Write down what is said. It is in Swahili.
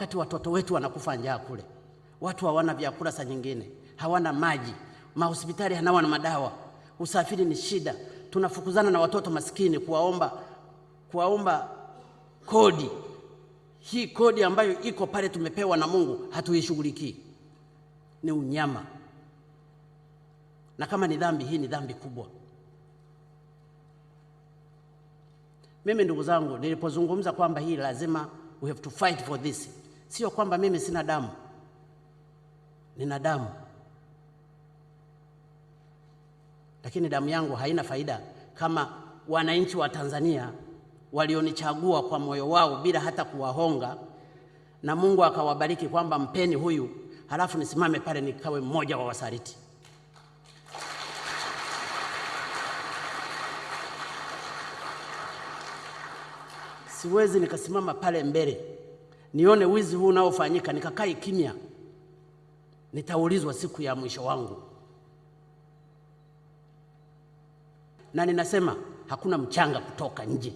Wakati watoto wetu wanakufa njaa kule, watu hawana vyakula, saa nyingine hawana maji, mahospitali hanawana madawa, usafiri ni shida, tunafukuzana na watoto maskini kuwaomba kodi. Hii kodi ambayo iko pale tumepewa na Mungu hatuishughulikii. Ni unyama. Na kama ni dhambi, hii ni dhambi kubwa. Mimi ndugu zangu, nilipozungumza kwamba hii lazima we have to fight for this, sio kwamba mimi sina damu. Nina damu. Lakini damu yangu haina faida kama wananchi wa Tanzania walionichagua kwa moyo wao bila hata kuwahonga, na Mungu akawabariki kwamba mpeni huyu, halafu nisimame pale nikawe mmoja wa wasaliti. Siwezi nikasimama pale mbele nione wizi huu unaofanyika nikakai kimya. Nitaulizwa siku ya mwisho wangu. Na ninasema hakuna mchanga kutoka nje.